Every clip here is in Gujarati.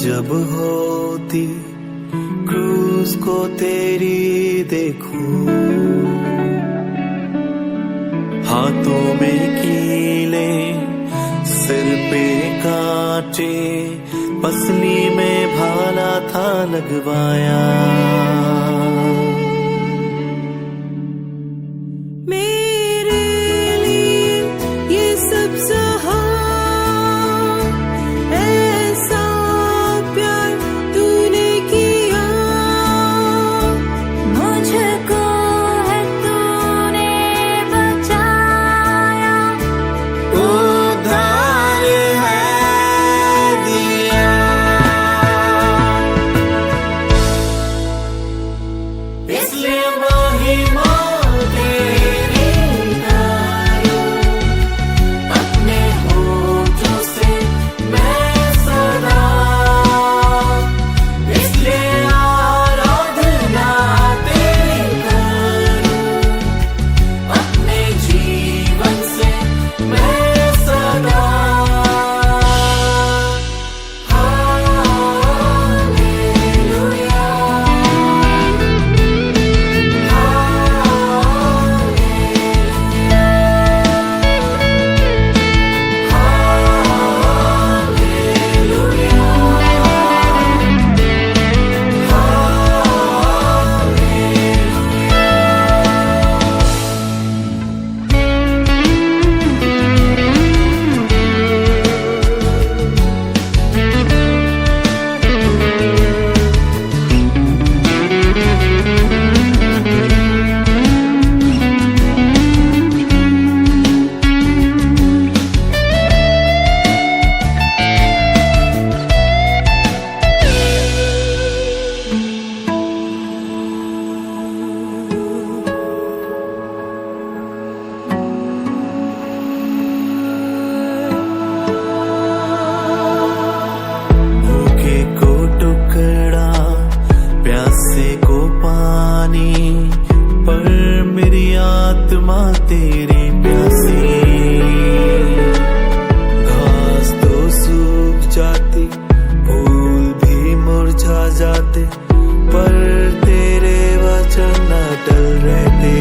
जब होती क्रूज को तेरी देखूं, हाथों में कीले, सिर पे कांटे, पसली में भाला था लगवाया। तेरी प्यासी घास तो सूख जाती, फूल भी मुरझा जाते, पर तेरे वचन न टल रहते।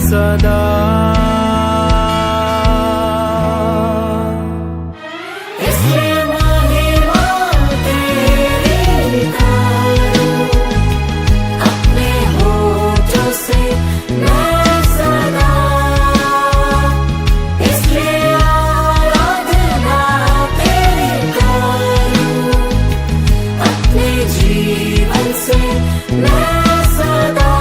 सदा। इसलिए महिमा तेरी करूं अपने होठों से मैं सदा। इसलिए आराधना तेरी करूं अपने जीवन से मैं सदा।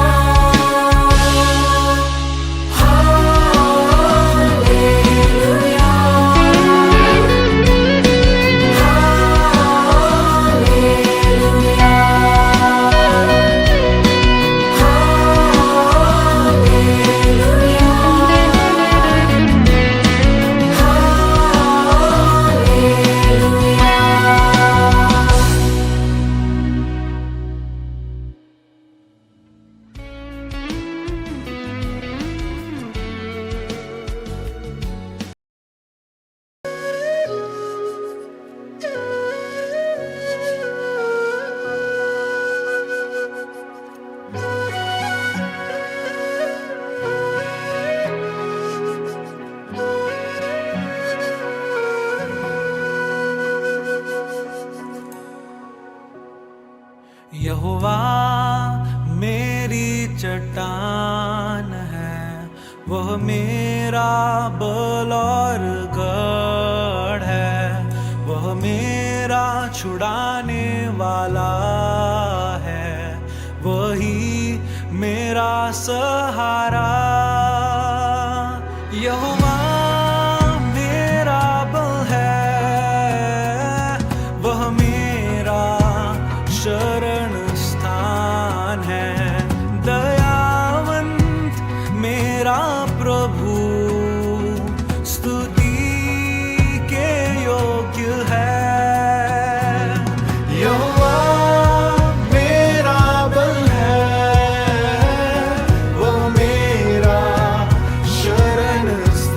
यहोवा मेरी चट्टान है, वह मेरा बल और गढ़ है, वह मेरा छुड़ाने वाला है, वही मेरा सहारा। यहोवा मेरा बल है, वह मेरा शरण स्थान है, दयावंत मेरा प्रभु स्तुति के योग्य है। यहोवा मेरा बल है, वह मेरा शरण स्थान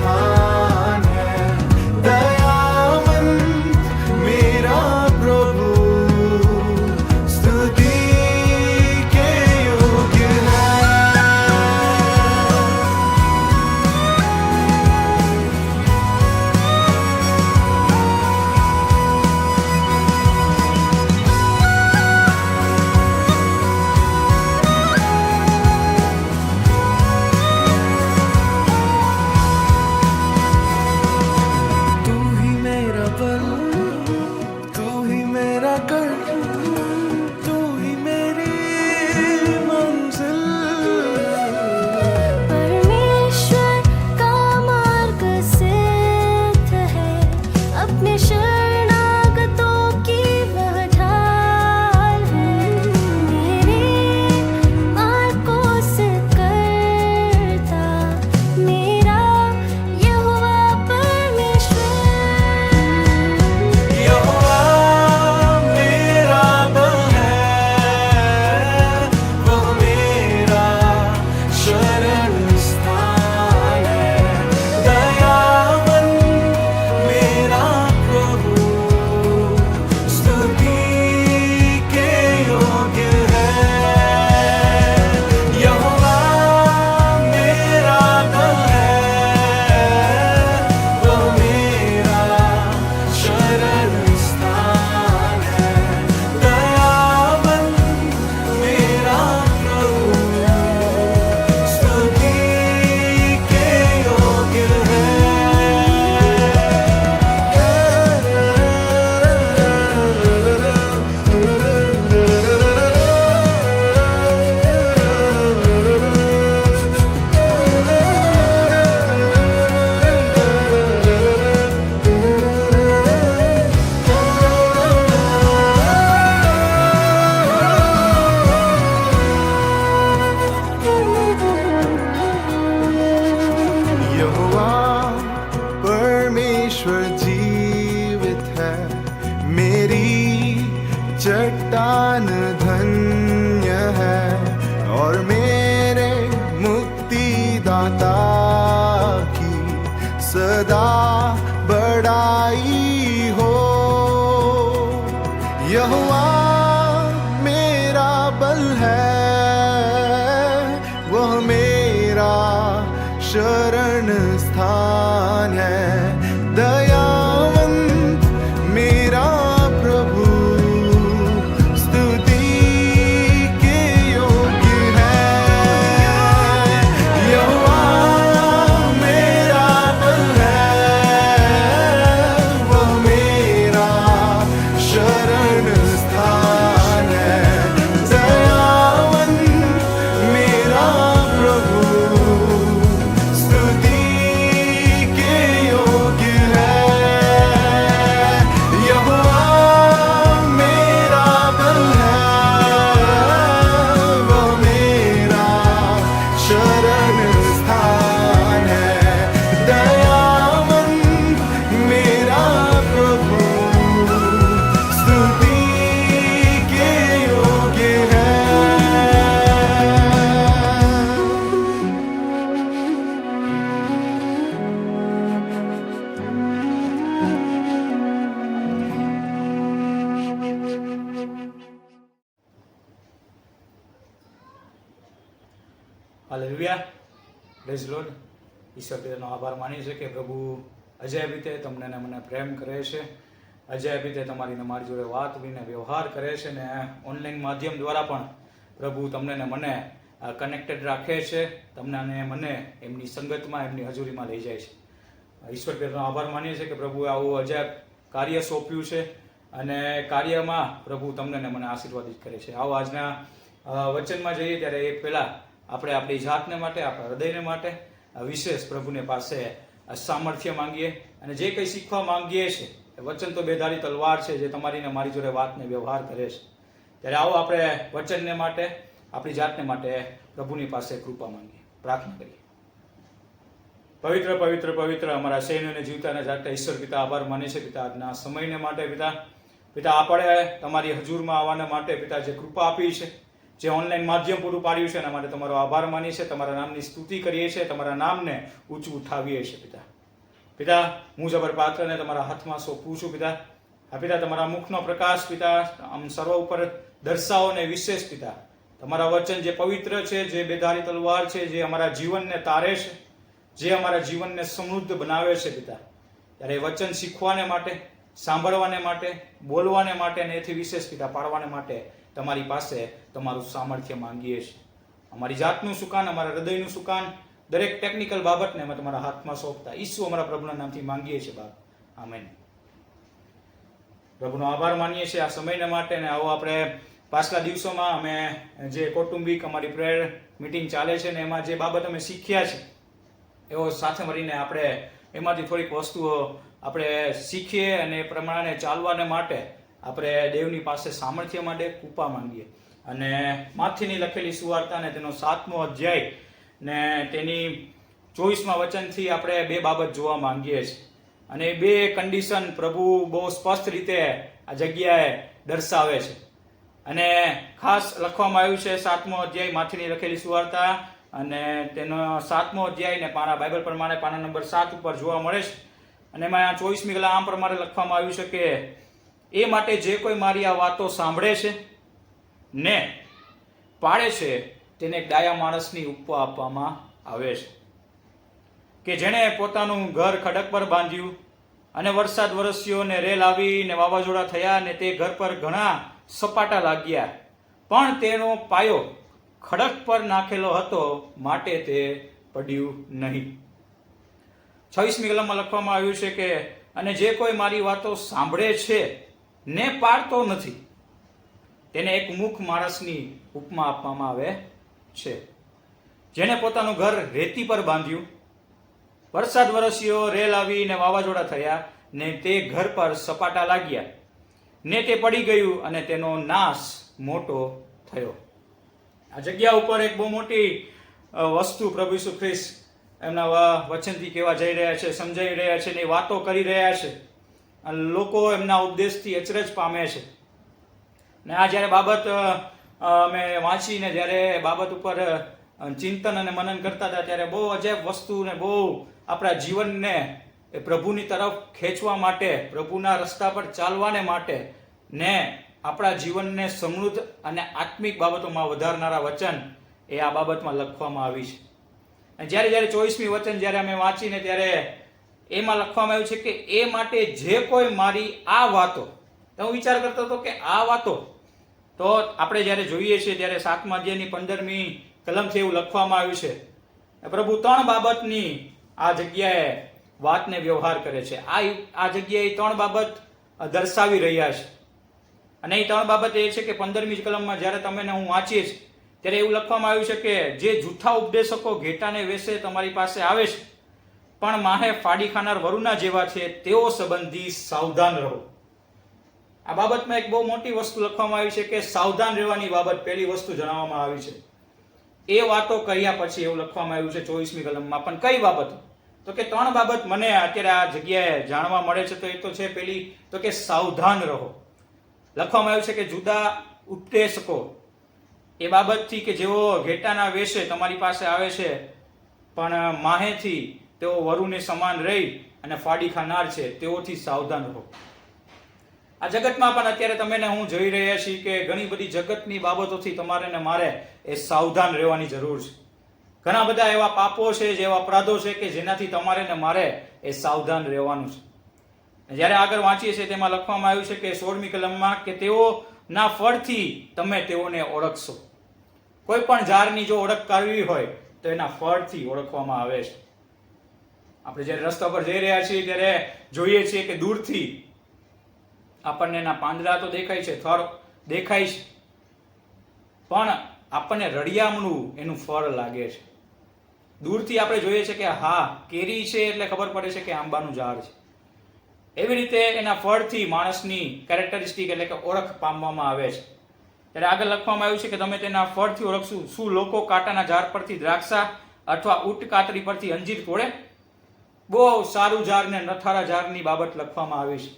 शरण स्थान है दयावंत मेरा प्रभु स्तुति के योग्य है यहोवा मेरा बल है वो मेरा शरण स्थान है दयावंत मेरा प्रभु स्तुति के योग्य है यहोवा मेरा बल है वो मेरा शरण स्थान है दयावंत मेरा प्रभु स्तुति के योग्य है હાલેલુયા પ્રેઝ લોર્ડ ઈશ્વર પિતાનો આભાર માની છે કે પ્રભુ અજય રીતે તમને ને મને પ્રેમ કરે છે અજય રીતે તમારી ને મારી જોડે વાત વિને વ્યવહાર કરે છે ને ઓનલાઈન માધ્યમ દ્વારા પણ પ્રભુ તમને ને મને કનેક્ટેડ રાખે છે તમને અને મને એમની સંગતમાં એમની હજુરીમાં લઈ જાય છે ઈશ્વર પિતાનો આભાર માનીએ છીએ કે પ્રભુએ આવું અજાયબ કાર્ય સોંપ્યું છે અને કાર્યમાં પ્રભુ તમને ને મને આશીર્વાદિત કરે છે આવો આજના વચનમાં જઈએ ત્યારે એ પહેલાં આપણે આપણી જાતને માટે આપણા હૃદયને માટે વિશેષ પ્રભુને પાસે સામર્થ્ય માંગીએ અને જે કંઈ શીખવા માંગીએ છીએ એ વચન તો બેધારી તલવાર છે જે તમારી ને મારી જોડે વાતને વ્યવહાર કરે છે ત્યારે આવો આપણે વચનને માટે આપણી જાતને માટે પ્રભુની પાસે કૃપા માંગીએ પ્રાર્થના કરીએ પવિત્ર પવિત્ર પવિત્ર અમારા સૈન્યને જીવતાને જાગતા ઈશ્વર પિતા આભાર માને છે પિતા આજના સમયને માટે પિતા આપણે તમારી હજુરમાં આવવાને માટે પિતા જે કૃપા આપી છે જે ઓનલાઈન માધ્યમ પૂરું પાડ્યું છે એના માટે તમારો આભાર માની છે તમારા નામની સ્તુતિ કરીએ છીએ તમારા નામને ઊંચું ઉઠાવીએ છીએ પિતા હું જબર પાત્રને તમારા હાથમાં સોંપું છું પિતા પિતા તમારા મુખનો પ્રકાશ પિતા આમ સર્વ ઉપર દર્શાવો ને વિશેષ પિતા તમારા વચન જે પવિત્ર છે જે બેધારી તલવાર છે જે અમારા જીવનને તારે છે જે અમારા જીવનને સમૃદ્ધ બનાવે છે પિતા ત્યારે એ વચન શીખવાને માટે સાંભળવાને માટે બોલવાને માટે અને એથી વિશેષ પિતા પાડવાને માટે તમારી પાસે તમારું સામર્થ્ય માંગીએ છીએ અમારી જાતનું સુકાન અમારા હૃદયનું સુકાન દરેક ટેકનિકલ બાબતને અમે તમારા હાથમાં સોંપતા ઈસુ અમારા પ્રભુના નામથી માંગીએ છીએ બાપ આમેન પ્રભુનો આભાર માનીએ છીએ આ સમયને માટે અને આવો આપણે પાછલા દિવસોમાં અમે જે કૌટુંબિક અમારી પ્રેયર મીટિંગ ચાલે છે ને એમાં જે બાબત અમે શીખ્યા છે એવો સાથે મળીને આપણે એમાંથી થોડીક વસ્તુઓ આપણે શીખીએ અને એ પ્રમાણે ચાલવાને માટે આપણે દેવની પાસે સામર્થ્ય માટે કૃપા માંગીએ અને માથીની લખેલી સુવાર્તા ને તેનો 7મો અધ્યાય ને તેની 24મા વચનથી આપણે બે બાબત જોવા માંગીએ છીએ અને બે કન્ડિશન પ્રભુ બહુ સ્પષ્ટ રીતે આ જગ્યાએ દર્શાવે છે અને ખાસ લખવામાં આવ્યું છે 7મો અધ્યાય માથીની લખેલી સુવાર્તા અને તેનો 7મો અધ્યાય ને બાઇબલ પ્રમાણે પાના નંબર 7 ઉપર જોવા મળે છે અને એમાં 24મી કલા આમ પ્રમાણે લખવામાં આવ્યું છે કે એ માટે જે કોઈ મારી આ વાતો સાંભળે છે ને પાડે છે તેને એક ડાયા માણસની ઉપમા આપવામાં આવે છે કે જેણે પોતાનું ઘર ખડક પર બાંધ્યું અને વરસાદ વરસ્યો ને રેલ આવી ને વાવાઝોડા થયા ને તે ઘર પર ઘણા સપાટા લાગ્યા પણ તેનો પાયો ખડક પર નાખેલો હતો માટે તે પડ્યું નહીં 26મી કલમમાં લખવામાં આવ્યું છે કે અને જે કોઈ મારી વાતો સાંભળે છે ને પાડતો નથી તેને એક મૂર્ખ માણસની ઉપમા આપવામાં આવે છે જેણે પોતાનું ઘર રેતી પર બાંધ્યું વરસાદ વરસ્યો રેલ આવી ને વાવાઝોડા થયા ને તે ઘર પર સપાટા લાગ્યા ને તે પડી ગયું અને તેનો નાશ મોટો થયો આ જગ્યા ઉપર એક બહુ મોટી વસ્તુ પ્રભુ ઈસુ ખ્રિસ્ત એમના વચનથી કહેવા જઈ રહ્યા છે સમજાવી રહ્યા છે ને વાતો કરી રહ્યા છે અને લોકો એમના ઉપદેશથી અચરજ પામે છે ને આ જ્યારે બાબત અમે વાંચીને જ્યારે બાબત ઉપર ચિંતન અને મનન કરતા હતા ત્યારે બહુ અજાયબ વસ્તુ ને બહુ આપણા જીવનને એ પ્રભુની તરફ ખેંચવા માટે પ્રભુના રસ્તા પર ચાલવાને માટે ને આપણા જીવનને સમૃદ્ધ અને આત્મિક બાબતોમાં વધારનારા વચન એ આ બાબતમાં લખવામાં આવી છે અને જ્યારે 24મી વચન જ્યારે અમે વાંચીને ત્યારે એમાં લખવામાં આવ્યું છે કે એ માટે જે કોઈ મારી આ વાતો, તો હું વિચાર કરતો હતો કે આ વાતો, તો આપણે જ્યારે જોઈએ છીએ ત્યારે 7મા અધ્યાયની 15મી કલમથી એવું લખવામાં આવ્યું છે, પ્રભુ 3 બાબતની આ જગ્યાએ વાતને વ્યવહાર કરે છે. આ જગ્યાએ 3 બાબત દર્શાવી રહ્યા છે. અને એ 3 બાબત એ છે કે 15મી કલમમાં જ્યારે તમે હું વાંચીએ છીએ ત્યારે એવું લખવામાં આવ્યું છે કે જે જૂઠા ઉપદેશકો ઘેટાને વેશે તમારી પાસે આવે છે, પણ માહે ફાડી ખાનાર વરુના જેવા છે, તેઓ સંબંધી સાવધાન રહો. આ બાબતમાં એક બહુ મોટી વસ્તુ લખવામાં આવી છે કે સાવધાન રહેવાની બાબત પહેલી વસ્તુ જણાવવામાં આવી છે. એ વાતો કર્યા પછી એવું લખવામાં આવ્યું છે 24મી કલમમાં. પણ કઈ બાબત? તો કે 3 બાબત મને અત્યારે આ જગ્યાએ જાણવા મળે છે. તો એ તો છે પેલી, તો કે સાવધાન રહો. લખવામાં આવ્યું છે કે જુદા ઉપદેશકો, એ બાબતથી કે જેઓ ઘેટાના વેશે તમારી પાસે આવે છે, પણ માહેથી તેઓ વરુને સમાન રહી અને ફાડી ખાનાર છે, તેઓથી સાવધાન રહો. આ જગતમાં પણ અત્યારે તમે ને હું જોઈ રહ્યા છીએ કે ઘણી બધી જગતની બાબતોથી તમારે ને મારે એ સાવધાન રહેવાની જરૂર છે. ઘણા બધા એવા પાપો છે, જેવા અપરાધો છે કે જેનાથી તમારે ને મારે એ સાવધાન રહેવાનું છે. જ્યારે આગળ વાંચીએ છીએ તેમાં લખવામાં આવ્યું છે કે 16મી કલમમાં કે તેઓના ફળથી તમે તેઓને ઓળખશો. કોઈ પણ ઝાડની જો ઓળખ કરવી હોય તો એના ફળથી ઓળખવામાં આવે છે. આપણે જ્યારે રસ્તા પર જઈ રહ્યા છીએ ત્યારે જોઈએ છીએ કે દૂરથી આપણને એના પાંદડા તો દેખાય છે, થડ દેખાય છે, પણ આપણને રળિયામણું એનું ફળ લાગે છે. દૂરથી આપણે જોઈએ છીએ કે હા કેરી છે એટલે ખબર પડે છે કે આંબાનું ઝાડ છે. એવી રીતે એના ફળથી માણસની કેરેક્ટરિસ્ટિક એટલે કે ઓળખ પામવામાં આવે છે. ત્યારે આગળ લખવામાં આવ્યું છે કે તમે તેના ફળથી ઓળખશું. શું લોકો કાંટાના ઝાડ પરથી દ્રાક્ષા અથવા ઊંટ કાતરી પરથી અંજીર તોડે? બહુ સારું ઝાડ ને નઠારા ઝાડની બાબત લખવામાં આવી છે.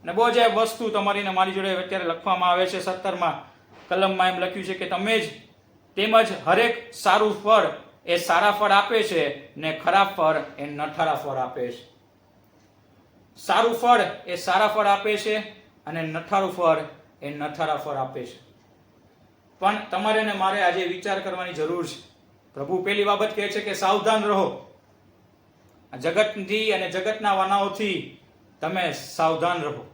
અને બહુ જે વસ્તુ તમારી ને મારી જોડે અત્યારે લખવામાં આવે છે 17મા કલમમાં એમ લખ્યું છે કે તમે જ તેમજ હરેક સારું ફળ એ સારા ફળ આપે છે ને ખરાબ ફળ એ નઠારા ફળ આપે છે. સારું ફળ એ સારા ફળ આપે છે અને નઠારું ફળ એ નઠારા ફળ આપે છે. પણ તમારે ને મારે આજે વિચાર કરવાની જરૂર છે. પ્રભુ પહેલી બાબત કહે છે કે સાવધાન રહો. જગતથી અને જગતના વાનાઓથી તમે સાવધાન રહો.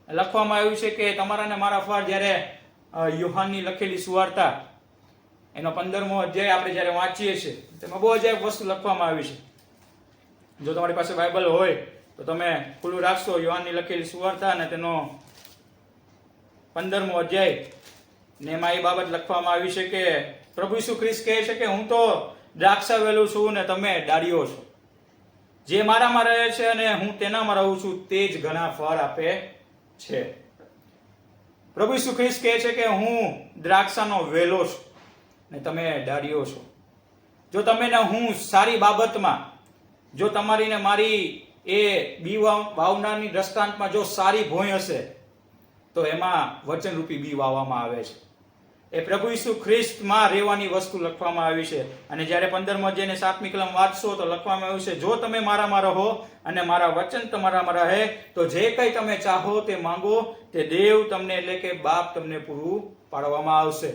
લખવામાં આવ્યું છે કે તમારા ને મારા ફળ જ્યારે યુહાનની લખેલી સુવાર્તા એનો 15મો અધ્યાય આપણે જ્યારે વાંચીએ છીએ તેમાં બહુ અજાયબ વસ્તુ લખવામાં આવી છે. જો તમારી પાસે બાઇબલ હોય તો તમે ખુલ્લું રાખશો યુહાનની લખેલી સુવાર્તા અને તેનો 15મો અધ્યાય ને એમાં એ બાબત લખવામાં આવી છે કે પ્રભુ ઈસુ ખ્રિસ્ત કહે છે કે હું તો દ્રાક્ષા વેલું છું ને તમે ડાળીઓ છો. જે મારામાં રહે છે અને હું તેનામાં રહું છું તે જ ઘણા ફળ આપે છે. પ્રભુ ઈસુ ખ્રિસ્ત કહે છે કે હું દ્રાક્ષાનો વેલો છું ને તમે ડાળીઓ છો. જો તમે ને હું સારી બાબતમાં, જો તમારી ને મારી એ બી વાવનારની દ્રષ્ટાંતમાં જો સારી ભોંય હશે તો એમાં વચનરૂપી બી વાવવામાં આવે છે. એ પ્રભુ ઈસુ ખ્રિસ્તમાં રહેવાની વસ્તુ લખવામાં આવી છે. અને જ્યારે 15મો અધ્યાયને 7મી કલમ વાંચશો તો લખવામાં આવ્યું છે જો તમે મારામાં રહો અને મારા વચન તમારામાં રહે તો જે કંઈ તમે ચાહો તે માંગો તે દેવ તમને એટલે કે બાપ તમને પૂરું પાડવામાં આવશે.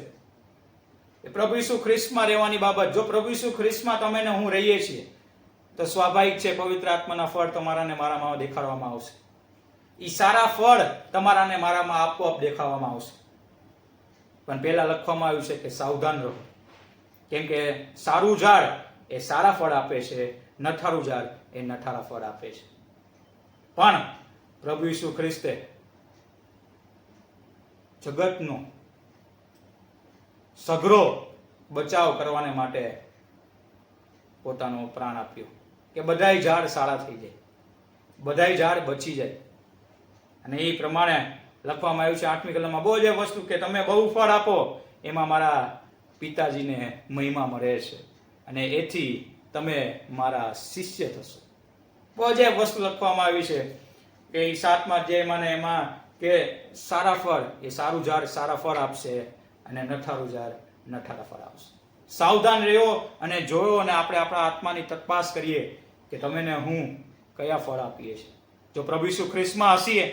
એ પ્રભુ ઈસુ ખ્રિસ્તમાં રહેવાની બાબત. જો પ્રભુ ઈસુ ખ્રિસ્તમાં તમે ને હું રહીએ છીએ તો સ્વાભાવિક છે પવિત્ર આત્માના ફળ તમારા ને મારામાં દેખાડવામાં આવશે. એ સારા ફળ તમારા ને મારામાં આપોઆપ દેખાવામાં આવશે. પણ પહેલા લખવામાં આવ્યું છે કે સાવધાન રહો, કેમ કે સારું ઝાડ એ સારા ફળ આપે છે, નઠારું ઝાડ એ નઠારા ફળ આપે છે. પણ પ્રભુ ઈસુ ખ્રિસ્તે જગતનો સઘળો બચાવ કરવાને માટે પોતાનો પ્રાણ આપ્યો કે બધાય ઝાડ સારા થઈ જાય, બધાય ઝાડ બચી જાય. અને એ પ્રમાણે લખવામાં આવ્યું છે 8મી કલમમાં બહુ જ વસ્તુ કે તમે બહુ ફળ આપો એમાં મારા પિતાજીને મહિમા મળે છે અને એથી તમે મારા શિષ્ય થશો. બહુ જ વસ્તુ લખવામાં આવી છે કે 7મા અધ્યાયમાં ને એમાં કે સારા ફળ એ સારું ઝાડ સારા ફળ આપશે અને નઠારું ઝાડ નઠારા ફળ આપશે. સાવધાન રહ્યો અને જોયો અને આપણે આપણા આત્માની તપાસ કરીએ કે તમે ને હું કયા ફળ આપીએ છીએ. જો પ્રભુ ઈસુ ખ્રિસ્તમાં હસીએ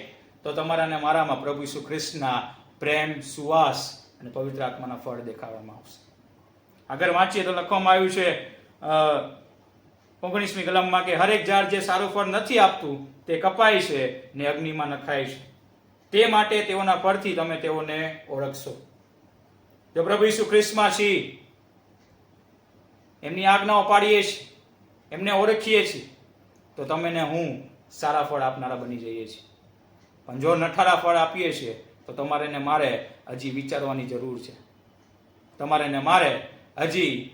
તો તમારા ને મારામાં પ્રભુ ઈસુ ખ્રિસ્તના પ્રેમ, સુવાસ અને પવિત્ર આત્માના ફળ દેખાડવામાં આવશે. આગળ વાંચીએ તો લખવામાં આવ્યું છે 19મી કલમમાં કે હરેક ઝાડ જે સારું ફળ નથી આપતું તે કપાય છે ને અગ્નિમાં નખાય છે. તે માટે તેઓના ફળથી તમે તેઓને ઓળખશો. જો પ્રભુ ઈસુ ખ્રિસ્તમાં છીએ, એમની આજ્ઞાઓ પાડીએ છીએ, એમને ઓળખીએ છીએ, તો તમે ને હું સારા ફળ આપનારા બની જઈએ છીએ. પણ જો નઠારા ફળ આપીએ છીએ તો તમારે ને મારે હજી વિચારવાની જરૂર છે. તમારે ને મારે હજી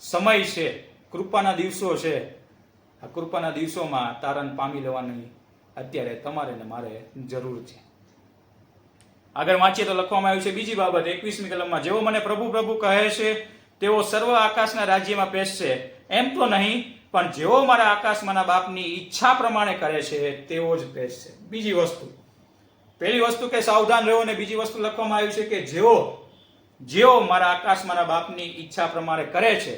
સમય છે, કૃપાના દિવસો છે. આ કૃપાના દિવસોમાં તારણ પામી લેવાની અત્યારે તમારે ને મારે જરૂર છે. આગળ વાંચીએ તો લખવામાં આવ્યું છે બીજી બાબત 21મી કલમમાં, જેઓ મને પ્રભુ પ્રભુ કહે છે તેઓ સર્વ આકાશના રાજ્યમાં પેશશે, એમ તો નહીં, પણ જેઓ મારા આકાશમાંના બાપની ઈચ્છા પ્રમાણે કરે છે તેઓ જ પેશશે. બીજી વસ્તુ, પહેલી વસ્તુ કે સાવધાન રહો, અને બીજી વસ્તુ લખવામાં આવ્યું છે કે જેઓ મારા આકાશમાંના બાપની ઈચ્છા પ્રમાણે કરે છે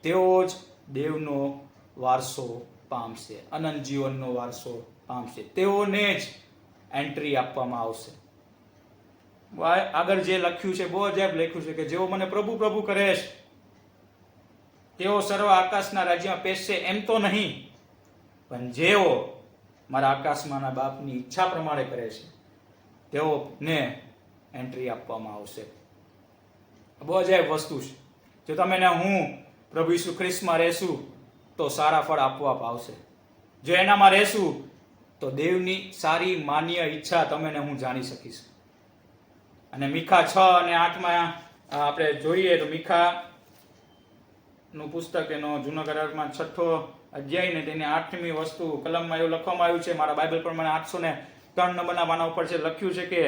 તેઓ જ દેવનો વારસો પામશે, અનંત જીવનનો વારસો પામશે. તેઓને જ એન્ટ્રી આપવામાં આવશે. આગળ જે લખ્યું છે બહુ અજાયબ લખ્યું છે કે જેઓ મને પ્રભુ પ્રભુ કરે છે તેઓ સર્વ આકાશના રાજ્યમાં પેશશે, એમ તો નહીં, પણ જેઓ મારા આકાશમાંના બાપની ઈચ્છા પ્રમાણે કરે છે તેઓને એન્ટ્રી આપવામાં આવશે. બહુ અજાયબ વસ્તુ છે. જો તમે ને હું પ્રભુ ઈસુ ખ્રિસ્તમાં રહેશું તો સારા ફળ આપવા આવશે. જો એનામાં રહેશું તો દેવની સારી માન્ય ઈચ્છા તમે ને હું જાણી શકીશ. અને મીખા 6 અને 8માં આપણે જોઈએ તો મીખા નું પુસ્તક એનો જૂના કરારમાં 6ઠ્ઠો અધ્યાય ને તેની 8મી વસ્તુ કલમમાં એવું લખવામાં આવ્યું છે. મારા બાઇબલ પ્રમાણે 803 નંબરના પાના ઉપર છે, લખ્યું છે કે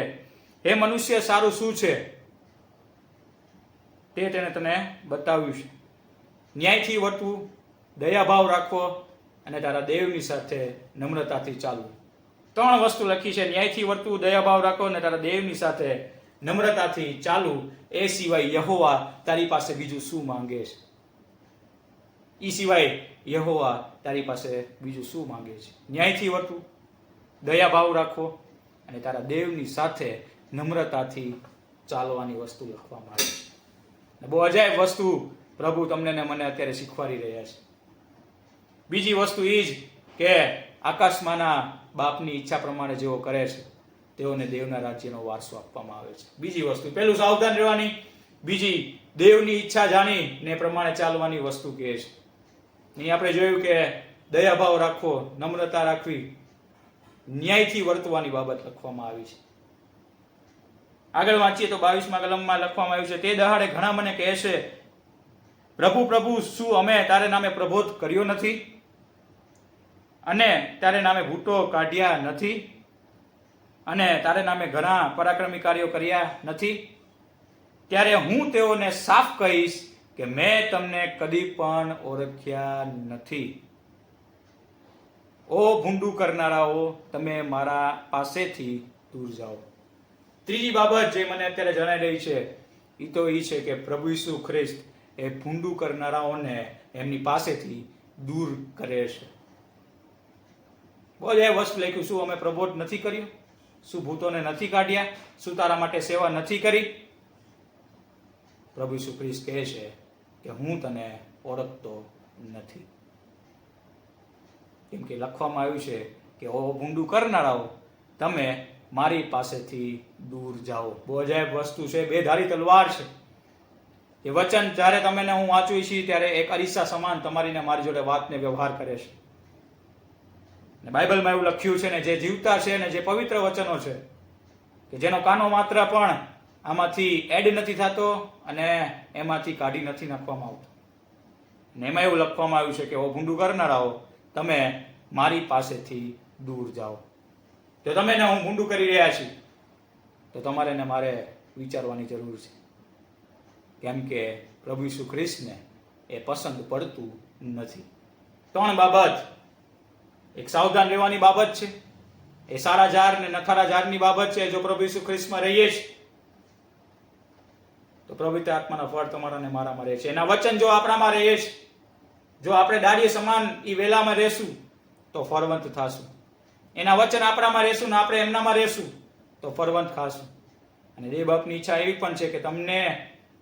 હે મનુષ્ય, સારું શું છે તે તેને તને બતાવ્યું છે. ન્યાયથી વર્તવું, દયાભાવ રાખવો અને તારા દેવની સાથે નમ્રતાથી ચાલવું. 3 વસ્તુ લખી છે, ન્યાયથી વર્તવું, દયાભાવ રાખો અને તારા દેવની સાથે નમ્રતાથી ચાલવું. એ સિવાય યહોવા તારી પાસે બીજું શું માંગે છે? એ સિવાય યહોવા તારી પાસે બીજું શું માંગે છે? ન્યાયથી વર્તવું, દયાભાવ રાખવો અને તારા દેવની સાથે નમ્રતાથી ચાલવાની વસ્તુ લખવામાં આવી છે. બહુ અજાયબ વસ્તુ પ્રભુ તમને ને મને અત્યારે શીખવાડી રહ્યા છે. બીજી વસ્તુ એ જ કે આકાશમાંના બાપની ઈચ્છા પ્રમાણે જેઓ કરે છે તેઓને દેવના રાજ્યનો વારસો આપવામાં આવે છે. બીજી વસ્તુ, પહેલું સાવધાન રહેવાની, બીજી દેવની ઈચ્છા જાણીને પ્રમાણે ચાલવાની વસ્તુ કહે છે. અહીં આપણે જોયું કે દયાભાવ રાખવો, નમ્રતા રાખવી, ન્યાયથી વર્તવાની બાબત લખવામાં આવી છે. આગળ વાંચીએ તો 22મા કલમમાં લખવામાં આવ્યું છે, તે દહાડે ઘણા મને કહે છે પ્રભુ પ્રભુ, શું અમે તારે નામે પ્રબોધ કર્યો નથી અને તારે નામે ભૂતો કાઢ્યા નથી અને તારે નામે ઘણા પરાક્રમી કાર્યો કર્યા નથી? ત્યારે હું તેઓને સાફ કહીશ કે મેં તમને કદી પણ ઓળખ્યા નથી. ઓ ભૂંડું કરનારાઓ, તમે મારા પાસેથી દૂર જાઓ. ત્રીજી બાબત જે મને અત્યારે જણાઈ રહી છે એ તો એ છે કે પ્રભુ ઈસુ ખ્રિસ્ત એ ભૂંડું કરનારાઓને એમની પાસેથી દૂર કરે છે. બહુ એ વસ્તુ લખ્યું, શું અમે પ્રબોધ નથી કર્યું? શું ભૂતોને નથી કાઢ્યા? શું તારા માટે સેવા નથી કરી? પ્રભુ ઈસુ ખ્રિસ્ત કહે છે કે હું તને ઓળખતો નથી. કેમ કે લખવામાં આવ્યું છે કે ઓ ભૂંડું કરનારાઓ, તમે મારી પાસેથી દૂર જાઓ. બહુ અજાયબ વસ્તુ છે, બે ધારી તલવાર છે. એ વચન જ્યારે તમે ને હું વાંચું છીએ ત્યારે એક અરીસા સમાન તમારી ને મારી જોડે વાતને વ્યવહાર કરે છે. ને બાઇબલમાં એવું લખ્યું છે ને જે જીવતા છે ને જે પવિત્ર વચનો છે કે જેનો કાનો માત્ર પણ આમાંથી એડ નથી થતો અને એમાંથી કાઢી નથી નાખવામાં આવતો. ને એમાં એવું લખવામાં આવ્યું છે કે ઓ ભૂંડું કરનારાઓ, તમે મારી પાસેથી દૂર જાઓ. જો તમે ને હું ભૂંડું કરી રહ્યા છીએ તો તમારે ને મારે વિચારવાની જરૂર છે. કેમ કે પ્રભુ ઈસુ ખ્રિસ્તને એ પસંદ પડતું નથી. 3 બાબત, એક સાવધાન રહેવાની બાબત છે, એ સારા ઝાડ ને નખારા ઝાડની બાબત છે. જો પ્રભુ ઈસુ ખ્રિસ્તમાં રહીએ છીએ તો પવિત્ર આત્માના ફળ તમારા ને મારામાં રહે છે. એના વચન જો આપણામાં રહે છે, જો આપણે દાડીએ સમાન એ વેલામાં રહેશું તો ફળવંત થાશું. એના વચન આપણામાં રહેશું ને આપણે એમનામાં રહેશું તો ફળવંત ખાશું. અને દેવ બાપની ઈચ્છા એવી પણ છે કે તમને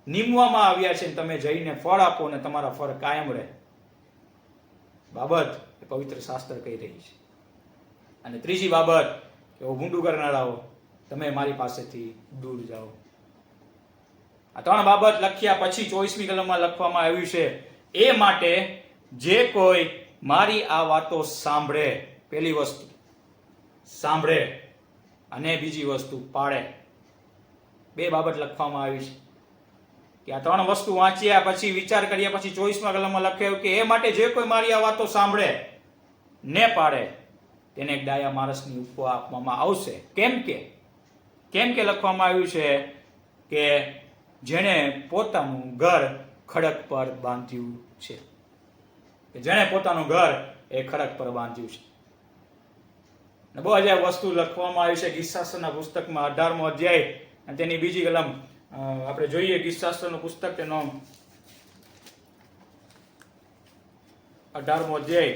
નીમવામાં આવ્યા છે, તમે જઈને ફળ આપો ને તમારા ફળ કાયમ રહે. બાબત એ પવિત્ર શાસ્ત્ર કહી રહી છે. અને ત્રીજી બાબત કે ઓ ભૂંડું કરનારાઓ, તમે મારી પાસેથી દૂર જાઓ. આ ત્રણ બાબત લખ્યા પછી 24મી કલમમાં લખવામાં આવ્યું છે, એ માટે જે કોઈ મારી આ વાતો સાંભળે, પહેલી વસ્તુ સાંભળે અને બીજી વસ્તુ પાળે. બે બાબત લખવામાં આવી છે કે આ ત્રણ વસ્તુ વાંચ્યા પછી, વિચાર કર્યા પછી 24મા કલમમાં લખ્યું કે એ માટે જે કોઈ મારી આ વાતો સાંભળે ને પાડે તેને એક ડાયા માણસની ઉપમા આપવામાં આવશે. કેમ કે લખવામાં આવ્યું છે કે જેણે પોતાનું ઘર ખડક પર બાંધ્યું છે, કે જેણે પોતાનું ઘર એ ખડક પર બાંધ્યું છે. અને બહુ અજાયબ વસ્તુ લખવામાં આવી છે ગીતશાસ્ત્રના પુસ્તકમાં 18મો અધ્યાય અને તેની બીજી કલમ. આપણે જોઈએ ગીતશાસ્ત્રનું પુસ્તક, તેનો 18મો અધ્યાય.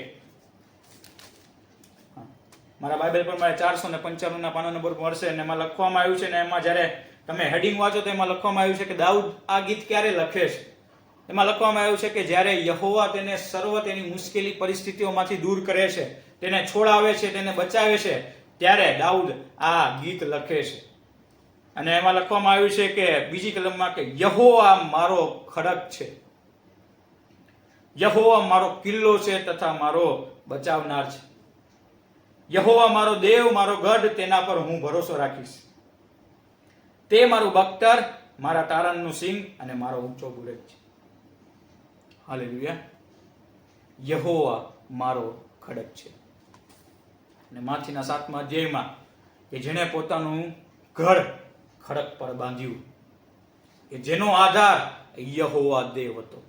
મારા બાઇબલ પર મારે 495 પાનો નંબર મળશે અને એમાં લખવામાં આવ્યું છે. ને એમાં જ્યારે તમે હેડિંગ વાંચો તો એમાં લખવામાં આવ્યું છે કે દાઉદ આ ગીત ક્યારે લખે છે. એમાં લખવામાં આવ્યું છે કે જ્યારે યહોવા તેને સર્વ તેની મુશ્કેલી પરિસ્થિતિઓમાંથી દૂર કરે છે, તેને છોડાવે છે, તેને બચાવે છે, ત્યારે દાઉદ આ ગીત લખે છે. અને એમાં લખવામાં આવ્યું છે કે બીજી કલમમાં કે યહોવા મારો ખડક છે, યહોવા મારો કિલ્લો છે તથા મારો બચાવનાર છે. યહોવા મારો દેવ, મારો ગઢ, તેના પર હું ભરોસો રાખીશ. તે મારું બખ્તર, મારા તારણનું સિંગ અને મારો ઊંચો બુરુજ છે. હાલેલુયા. યહોવા મારો ખડક છે. અને માથીના 7મા અધ્યાયમાં કે જેણે પોતાનું ઘર ખડક પર બાંધ્યું, કે જેનો આધાર યહોવા દેવ હતો,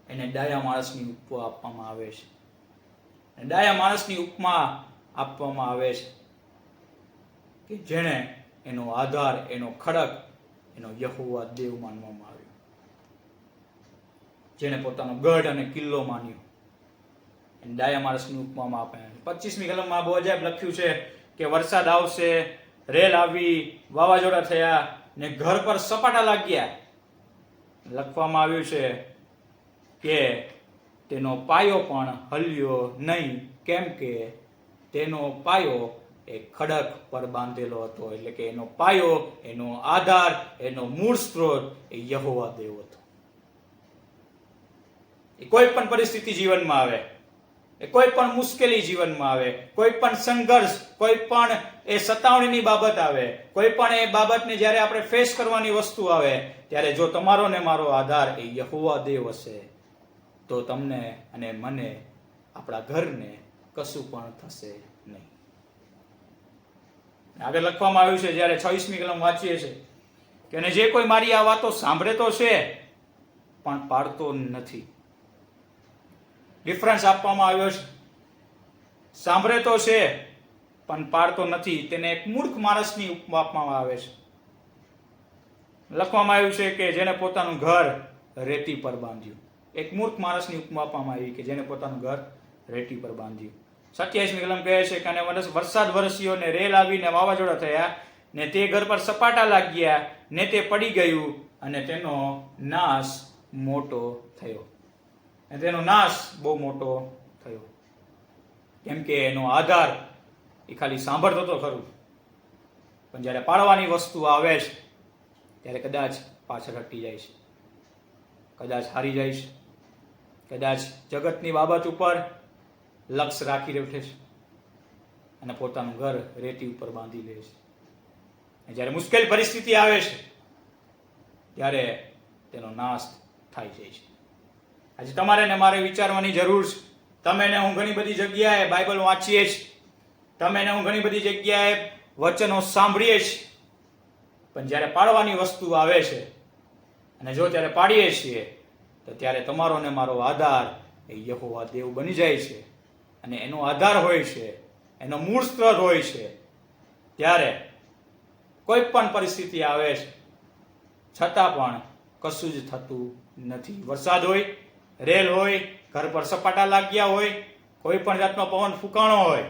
એને ડાયા માણસની ઉપમા આપવામાં આવે છે. અને ડાયા માણસની ઉપમા આપવામાં આવે છે કે જેણે એનો આધાર, એનો ખડક, એનો યહોવા દેવ માનવામાં આવ્યો, જેણે પોતાનો ગઢ અને કિલ્લો માન્યો. એને ડાયા માણસની ઉપમામાં આપે. 25મી કલમમાં બહુ અજાયબ લખ્યું છે કે વરસાદ આવશે, રેલ આવી, વાવાઝોડા થયા ને ઘર પર સપાટા લાગ્યા. લખવામાં આવ્યું છે કે તેનો પાયો પણ હલ્યો નહીં, કેમ કે તેનો પાયો એ ખડક પર બાંધેલો હતો. એટલે કે એનો પાયો, એનો આધાર, એનો મૂળ સ્ત્રોત એ યહોવા દેવ હતો. એ કોઈ પણ પરિસ્થિતિ જીવનમાં આવે, એ કોઈ પણ મુશ્કેલી જીવનમાં આવે, કોઈ પણ સંઘર્ષ, કોઈ પણ એ સતાવણીની બાબત આવે, કોઈ પણ એ બાબતને જ્યારે આપણે ફેસ કરવાની વસ્તુ આવે, ત્યારે જો તમારો ને મારો આધાર એ યહોવા દેવ હશે તો તમને અને મને, આપણા ઘરને કશું પણ થશે નહીં. આગળ લખવામાં આવ્યું છે, જ્યારે 26મી કલમ વાંચીએ છીએ કે અને જે કોઈ મારી આ વાતો સાંભળે તો છે પણ પાડતો નથી. ડિફરન્સ આપવામાં આવ્યો છે. સાંભળે તો છે પણ પાડતો નથી, તેને એક મૂર્ખ માણસની ઉપમા આપવામાં આવે છે. લખવામાં આવ્યું છે કે જેને પોતાનું ઘર રેતી પર બાંધ્યું. એક મૂર્ખ માણસની ઉપમા આપવામાં આવી કે જેને પોતાનું ઘર રેતી પર બાંધ્યું. 27મી કલમ કહે છે કે અને વરસાદ વરસ્યો ને રેલ આવી ને વાવાઝોડા થયા ને તે ઘર પર સપાટા લાગ્યા ને તે પડી ગયું અને તેનો નાશ મોટો થયો. અને તેનો નાશ બહુ મોટો થયો, કેમ કે એનો આધાર એ ખાલી સાંભળતો તો ખરું, પણ જ્યારે પાડવાની વસ્તુ આવે છે ત્યારે કદાચ પાછળ હટી જાય છે, કદાચ હારી જાય છે, કદાચ જગતની બાબત ઉપર લક્ષ્ય રાખી બેઠે છે અને પોતાનું ઘર રેતી ઉપર બાંધી લે છે. જ્યારે મુશ્કેલ પરિસ્થિતિ આવે છે ત્યારે તેનો નાશ થાય જાય છે. આજે તમારે ને મારે વિચારવાની જરૂર છે. તમે ને હું ઘણી બધી જગ્યાએ બાઇબલ વાંચીએ છીએ, તમે ને હું ઘણી બધી જગ્યાએ વચનો સાંભળીએ છીએ, પણ જ્યારે પાડવાની વસ્તુ આવે છે અને જો ત્યારે પાડીએ છીએ તો ત્યારે તમારો ને મારો આધાર એ યહોવા દેવ બની જાય છે. અને એનો આધાર હોય છે, એનો મૂળ સ્ત્રોત હોય છે. ત્યારે કોઈ પણ પરિસ્થિતિ આવે છે છતાં પણ કશું જ થતું નથી. વરસાદ હોય, રેલ હોય, ઘર પર સપાટા લાગ્યા હોય, કોઈ પણ જાતનો પવન ફૂંકાણો હોય,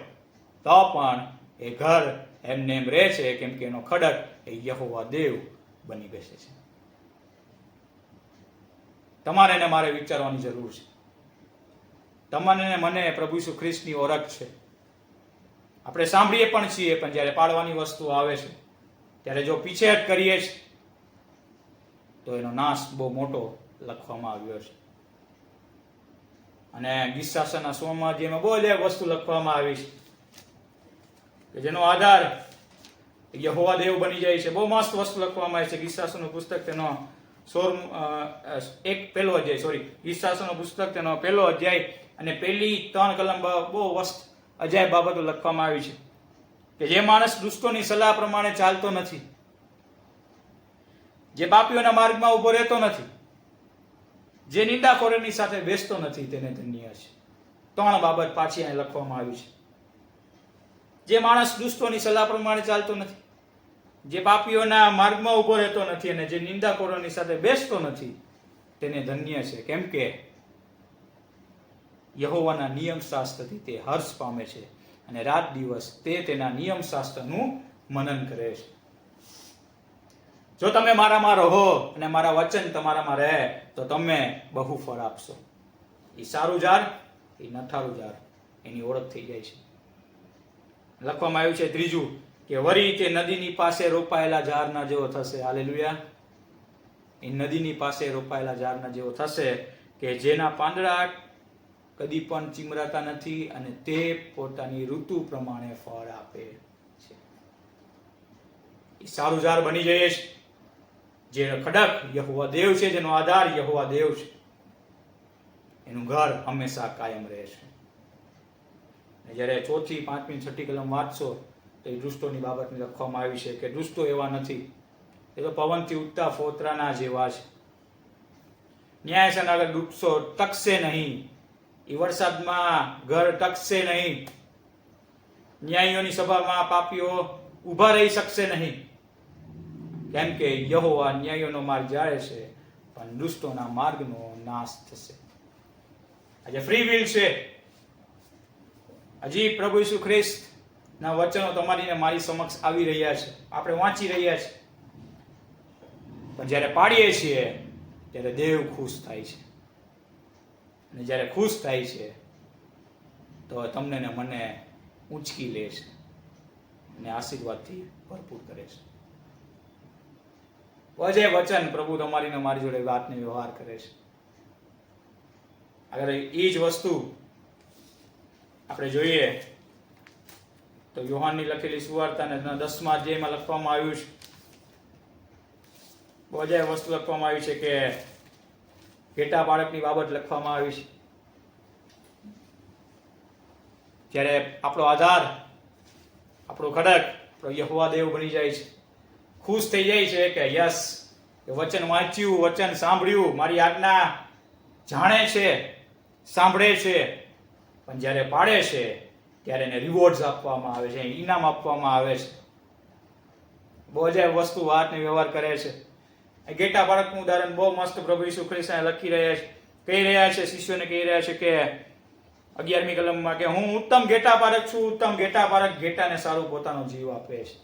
તો પણ એ ઘર એમને એમ રહે છે, કેમ કે એનો ખડક એ યહોવા દેવ બની બેસે છે. તમારે ને મારે વિચારવાની જરૂર છે તમને ને મને પ્રભુ ઈસુ ખ્રિસ્તની ઓળખ છે. આપણે સાંભળીએ પણ છીએ, પણ જ્યારે પાડવાની વસ્તુ આવે છે ત્યારે જો પીછેહટ કરીએ છીએ તો એનો નાશ બહુ મોટો લખવામાં આવ્યો છે. અને ગીતશાસ્ત્રના 100મા અધ્યાયમાં બહુ જ વસ્તુ લખવામાં આવી છે કે જેનો આધાર યહોવા દેવ બની જાય છે. બહુ મસ્ત વસ્તુ લખવામાં આવી છે. ગીતશાસ્ત્રનું પુસ્તક તેનો 16 પુસ્તક તેનો 1 અધ્યાય અને પહેલી 3 કલમ બહુ અજાયબ બાબતો લખવામાં આવી છે કે જે માણસ દુષ્ટોની સલાહ પ્રમાણે ચાલતો નથી, જે પાપીઓના માર્ગમાં ઉભો રહેતો નથી, જે નિંદાખોરોની સાથે બેસતો નથી, તેને ધન્ય છે. 3 બાબત પાછી અહીં લખવામાં આવી છે. જે માણસ દુષ્ટોની સલાહ પ્રમાણે ચાલતો નથી, જે પાપીઓના માર્ગમાં ઉભો રહેતો નથી અને જે નિંદાખોરોની સાથે બેસતો નથી, તેને ધન્ય છે. કેમ કે યહોવાના નિયમ શાસ્ત્રથી તે હર્ષ પામે છે અને રાત દિવસ તે તેના નિયમ શાસ્ત્રનું મનન કરે છે. જો તમે મારામાં રહો અને મારા વચન તમારામાં રહે તો તમે બહુ ફળ આપશો. એ સારું ઝાડ, એ નઠારું ઝાડ, એની ઓળખ થઈ જાય છે. લખવામાં આવ્યું છે ત્રીજું કે વળી તે નદીની પાસે રોપાયેલા ઝાડના જેવો થશે. હાલેલુયા. એ નદીની પાસે રોપાયેલા ઝાડના જેવો થશે કે જેના પાંદડા કદી પણ ચીમરાતા નથી અને તે પોતાની ઋતુ પ્રમાણે ફળ આપે છે. એ સારું ઝાડ બની જાય છે. જે ખડક યહોવા દેવ છે, જેનો આધાર યહોવા દેવ છે, એનું ઘર હંમેશા કાયમ રહેશે. જ્યારે 4થી 5મી 6ઠી કલમ વાંચશો તો એ દુષ્ટોની બાબતની લખવામાં આવી છે કે દુષ્ટો એવા નથી, એ તો પવનથી ઉડતા ફોતરાના જેવા છે. ન્યાયસન આગળ દુષ્ટો ટકશે નહીં, એ વરસાદમાં ઘર ટકશે નહીં, ન્યાયીઓની સભામાં પાપીઓ ઊભા રહી શકશે નહીં. કેમ કે યહોવા ન્યાયીઓનો માર્ગ જાળે છે પણ દુષ્ટોના માર્ગનો નાશ થશે. આજે ફ્રી વિલ છે. હજી પ્રભુ ઈસુ ખ્રિસ્ત ના વચનો તમારી ને મારી સમક્ષ આવી રહ્યા છે, આપણે વાંચી રહ્યા છે, પણ જ્યારે પાડીએ છીએ ત્યારે દેવ ખુશ થાય છે. અને જ્યારે ખુશ થાય છે તો તમને ને મને ઊંચકી લે છે અને આશીર્વાદથી ભરપૂર કરે છે. વજે વચન પ્રભુ તમારી ને મારી જોડે વાતને વ્યવહાર કરે છે. અગર એ જ વસ્તુ આપણે જોઈએ તો યોહાનની લખેલી સુવાર્તાને 10મા અધ્યાયમાં લખવામાં આવ્યું છે. બહુ જ વસ્તુ લખવામાં આવી છે કે ઘેટા બાળકની બાબત લખવામાં આવી છે. જ્યારે આપણો આધાર, આપણો ખડક, આપણો યહોવા દેવ બની જાય છે, ખુશ થઈ જાય છે કે યસ, વચન વાંચ્યું, વચન સાંભળ્યું, મારી આજ્ઞા જાણે છે, સાંભળે છે, પણ જ્યારે પાડે છે ત્યારે એને રિવોર્ડ્સ આપવામાં આવે છે, ઇનામ આપવામાં આવે છે. બહુ જ વસ્તુ વાતને વ્યવહાર કરે છે. ઘેટા બાળકનું ઉદાહરણ બહુ મસ્ત પ્રભુ ઈસુ ખ્રિસ્ત લખી રહ્યા છે, કહી રહ્યા છે, શિષ્યોને કહી રહ્યા છે કે 11મી કલમમાં કે હું ઉત્તમ ઘેટા બાળક છું. ઉત્તમ ઘેટા બાળક ઘેટાને સારું પોતાનો જીવ આપે છે.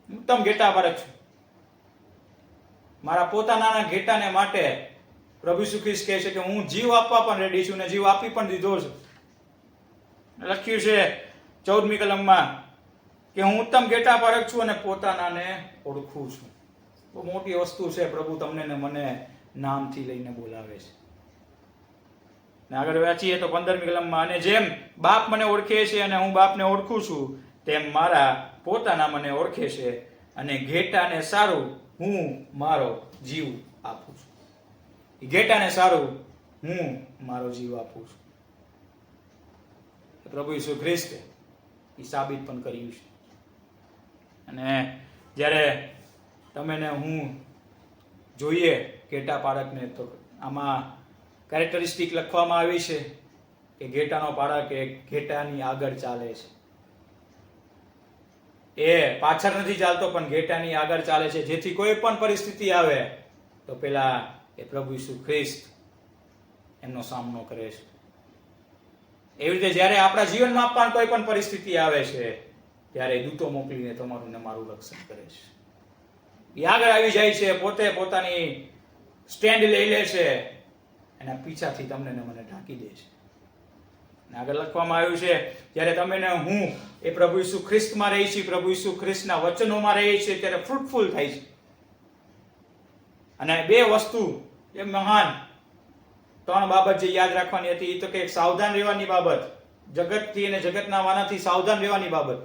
ઉત્તમ ઘેટા બાળક છું. મારા પોતાના ઘેટાને માટે પ્રભુ ઈસુ ખ્રિસ્ત કહે છે કે હું જીવ આપવા પણ રેડી છું ને જીવ આપી પણ દીધો છું. લખ્યું છે 14મી કલમમાં કે હું ઉત્તમ ઘેટા બાળક છું અને પોતાનાને ઓળખું છું. બહુ મોટી વસ્તુ છે. પ્રભુ તમને ને મને નામથી લઈને બોલાવે છે. ને આગળ વાંચીએ તો 15મી કલમમાં અને જેમ બાપ મને ઓળખે છે અને હું બાપને ઓળખું છું તેમ મારા પોતાના મને ઓળખે છે અને ઘેટાને સારું હું મારો જીવ આપું છું. ઘેટાને સારું હું મારો જીવ આપું છું. પ્રભુ ઈસુ ખ્રિસ્તે એ સાબિત પણ કર્યું છે. અને જ્યારે તમે ને હું જોઈએ ઘેટા બાળકને તો આમાં કેરેક્ટરિસ્ટિક લખવામાં આવી છે કે ઘેટાનો બાળક એ ઘેટાની આગળ ચાલે છે. એ પાછળ નથી ચાલતો પણ ઘેટાની આગળ ચાલે છે, જેથી કોઈ પણ પરિસ્થિતિ આવે તો પેલા એ પ્રભુ ઈસુ ખ્રિસ્ત એમનો સામનો કરે છે. એવી રીતે જ્યારે આપણા જીવનમાં પણ કોઈ પણ પરિસ્થિતિ આવે છે ત્યારે દૂતો મોકલીને તમારું ને મારું રક્ષણ કરે છે. એ આગળ આવી જાય છે, પોતે પોતાની સ્ટેન્ડ લઈ લે છે એના પીછાથી તમને ને મને ઢાંકી દે છે. અને આગળ લખવામાં આવ્યું છે, જ્યારે તમે ને હું એ પ્રભુ ઈસુ ખ્રિસ્તમાં રહી છીએ, પ્રભુ ઈસુ ખ્રિસ્તના વચનોમાં રહીએ છીએ, ત્યારે ફ્રૂટફુલ થાય છે. અને બે વસ્તુ એ મહાન 3 બાબત જે યાદ રાખવાની હતી, એ તો કે સાવધાન રહેવાની બાબત, જગતથી અને જગતના વાનાથી સાવધાન રહેવાની બાબત,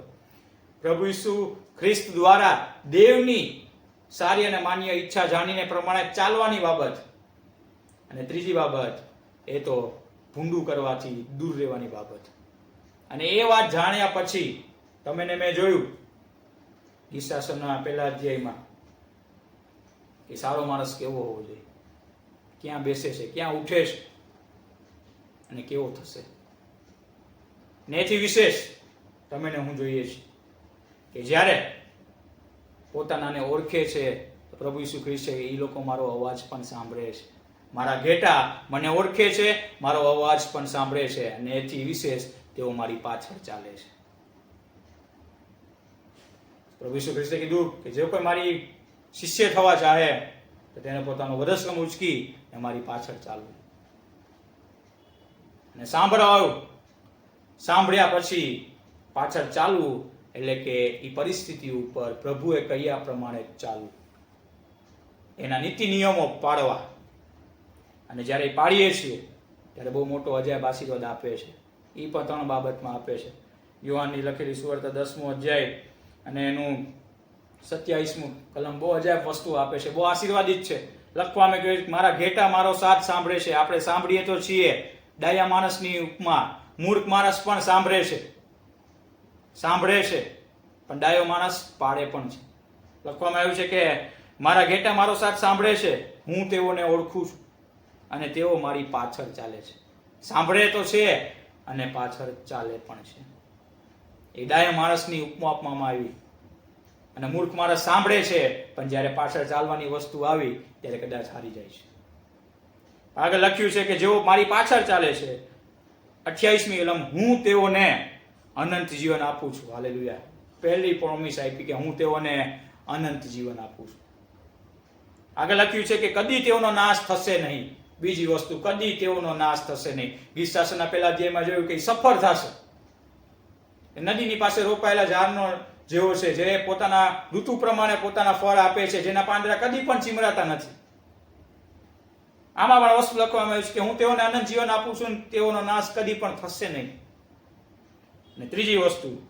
પ્રભુ ઈસુ ખ્રિસ્ત દ્વારા દેવની સારી અને માન્ય ઈચ્છા જાણીને પ્રમાણે ચાલવાની બાબત, અને ત્રીજી બાબત એ તો ભૂંડું કરવાથી દૂર રહેવાની બાબત. અને એ વાત જાણ્યા પછી તમે ને મેં જોયું ગીતશાસ્ત્રના પહેલા અધ્યાયમાં કે સારો માણસ કેવો હોવો જોઈએ, ક્યાં બેસે છે, ક્યાં ઉઠે છે અને કેવો થશે. ને એથી વિશેષ તમે ને હું જોઈએ છીએ કે જ્યારે પોતાનાને ઓળખે છે પ્રભુ ઈસુ ખ્રિસ્ત છે, એ લોકો મારો અવાજ પણ સાંભળે છે. મારા ઘેટા મને ઓળખે છે, મારો અવાજ પણ સાંભળે છે, અને એથી વિશેષ તેઓ મારી પાછળ ચાલે છે. પ્રભુ ઈસુ ખ્રિસ્તે કીધું કે જે કોઈ મારી શિષ્ય થવા ચાહે તો તેને પોતાનો વધસ્કમ ઉચકી અને મારી પાછળ ચાલવું. અને સાંભળ્યા પછી પાછળ ચાલવું એટલે કે એ પરિસ્થિતિ ઉપર પ્રભુએ કહ્યા પ્રમાણે ચાલવું, એના નીતિ નિયમો પાળવા. અને જ્યારે એ પાડીએ છીએ ત્યારે બહુ મોટો અજાયબ આશીર્વાદ આપે છે. એ પણ 3 બાબતમાં આપે છે. યોહાનની લખેલી સુવાર્તા 10મો અધ્યાય અને એનું 27મું કલમ બહુ અજાયબ વસ્તુ આપે છે, બહુ આશીર્વાદિત છે. લખવામાં કહ્યું, મારા ઘેટા મારો સાથ સાંભળે છે. આપણે સાંભળીએ તો છીએ ડાયા માણસની ઉપમા, મૂર્ખ માણસ પણ સાંભળે છે પણ ડાયો માણસ પાડે પણ છે. લખવામાં આવ્યું છે કે મારા ઘેટા મારો સાથ સાંભળે છે, હું તેઓને ઓળખું છું અને તેઓ મારી પાછળ ચાલે છે. સાંભળે તો છે અને પાછળ ચાલે પણ છે. એ ડાયા માણસની ઉપમા આપવામાં આવી. અને મૂર્ખ માણસ સાંભળે છે પણ જ્યારે પાછળ ચાલવાની વસ્તુ આવી ત્યારે કદાચ હારી જાય છે. આગળ લખ્યું છે કે જેઓ મારી પાછળ ચાલે છે, 28મી કલમ, હું તેઓને અનંત જીવન આપું છું. હાલેલુયા. પહેલી પ્રોમિસ આપી કે હું તેઓને અનંત જીવન આપું છું. આગળ લખ્યું છે કે કદી તેઓનો નાશ થશે નહીં. બીજી વસ્તુ, કદી તેઓનો નાશ થશે નહીં. ગીતશાસ્ત્રના પહેલા અધ્યાયમાં જોયું કે સફળ થશે. નદીની પાસે રોપાયેલા ઝાડનો જેવો છે, જે પોતાના ઋતુ પ્રમાણે પોતાના ફળ આપે છે, જેના પાંદડા કદી પણ ચીમરાતા નથી. આમાં પણ વસ્તુ લખવામાં આવ્યું છે કે હું તેઓને અનંત જીવન આપું છું, તેઓનો નાશ કદી પણ થશે નહીં. અને ત્રીજી વસ્તુ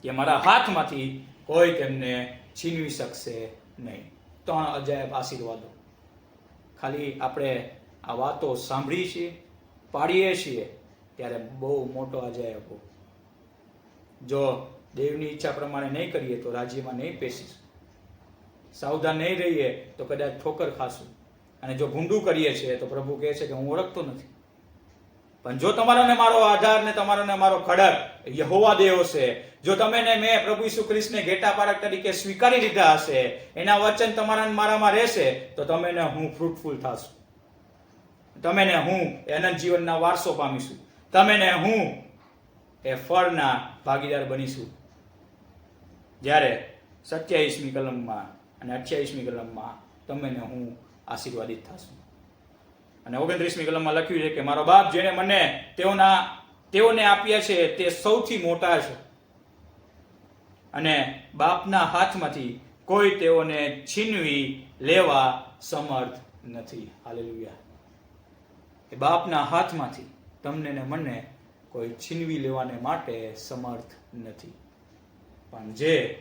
કે મારા હાથમાંથી કોઈ તેમને છીનવી શકશે નહીં. 3 અજાયબ આશીર્વાદો. ખાલી આપણે આ વાતો સાંભળીએ છીએ, પાડીએ છીએ ત્યારે બહુ મોટો અજાયબ. જો દેવની ઈચ્છા પ્રમાણે નહીં કરીએ તો રાજ્યમાં નહીં પેસીશું. સાવધાન નહીં રહીએ તો કદાચ ઠોકર ખાશું. અને જો ભૂંડું કરીએ છીએ તો પ્રભુ કહે છે કે હું ઓળખતો નથી. પણ જો તમારો ને મારો આધાર ને તમારો ને મારો ખડક યહોવા દેવ છે, જો તમે ને મેં પ્રભુ ઈસુ ખ્રિસ્તને ઘેટા પારક તરીકે સ્વીકારી લીધા હશે, એના વચન તમારા ને મારામાં રહેશે, તો તમે ને હું ફ્રૂટફુલ થશું. તમે ને હું અનંત જીવનના વારસો પામીશું. તમે ને હું એ ફળના ભાગીદાર બનીશું. જ્યારે 27મી કલમમાં અને 28મી કલમમાં તમે ને હું આશીર્વાદિત થશું. અને 29મી કલમમાં લખ્યું છે કે મારો બાપ જેને મને તેઓને આપ્યા છે તે સૌથી મોટા છે, અને બાપના હાથમાંથી કોઈ તેઓને છીનવી લેવા સમર્થ નથી. હાલેલુયા. એ બાપના હાથમાંથી તમને ને મને કોઈ છીનવી લેવાને માટે સમર્થ નથી. પણ જે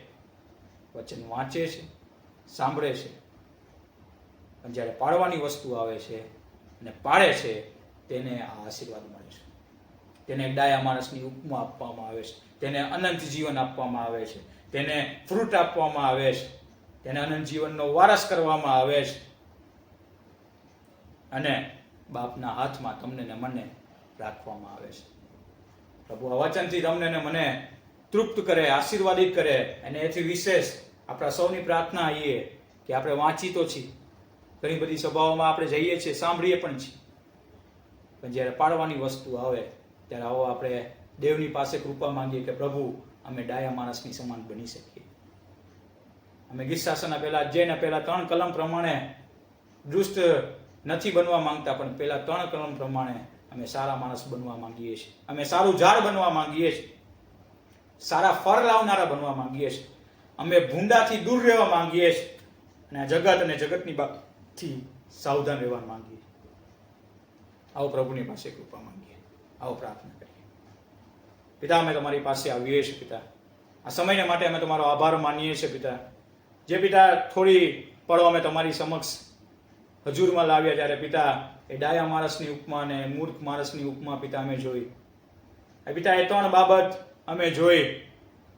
વચન વાંચે છે, સાંભળે છે, પણ જ્યારે પાડવાની વસ્તુ આવે છે અને પાડે છે, તેને આ આશીર્વાદ મળે છે. તેને ડાયા માણસની ઉપમા આપવામાં આવે છે, તેને અનંત જીવન આપવામાં આવે છે, તેને ફ્રૂટ આપવામાં આવે છે, તેને અનંત જીવનનો વારસ કરવામાં આવે છે. અને બાપના હાથમાં તમને ને મને રાખવામાં આવે છે. પ્રભુ આ વચનથી તમને ને મને તૃપ્ત કરે, આશીર્વાદિત કરે. અને એથી વિશેષ આપણા સૌની પ્રાર્થના એ કે આપણે વાંચી તો છીએ, ઘણી બધી સભાઓમાં આપણે જઈએ છીએ, સાંભળીએ પણ છીએ, પણ જ્યારે પાડવાની વસ્તુ આવે ત્યારે આવો આપણે દેવની પાસે કૃપા માંગીએ કે પ્રભુ અમે ડાયા માણસની સમાન બની શકીએ. અમે ગીતશાસ્ત્રના પહેલા અધ્યાયના પહેલા 3 કલમ પ્રમાણે દુષ્ટ નથી બનવા માંગતા, પણ પેલા 3 ક્રમ પ્રમાણે અમે સારા માણસ બનવા માંગીએ છીએ. અમે સારું ઝાડ બનવા માંગીએ છીએ, સારા ફળ લાવનારા બનવા માંગીએ છીએ. અમે ભૂંડાથી દૂર રહેવા માંગીએ છીએ અને આ જગત અને જગતની બાબતથી સાવધાન રહેવા માંગીએ છીએ. આવો પ્રભુની પાસે કૃપા માંગીએ, આવો પ્રાર્થના કરીએ. પિતા, અમે તમારી પાસે આવીએ છીએ. પિતા, આ સમયને માટે અમે તમારો આભાર માનીએ છીએ. પિતા, જે પિતા થોડી પળો અમે તમારી સમક્ષ હજુરમાં લાવ્યા, ત્યારે પિતા એ ડાયા માણસની ઉપમા અને મૂર્ખ માણસની ઉપમા પિતા અમે જોઈ. પિતા, એ 3 બાબત અમે જોઈ.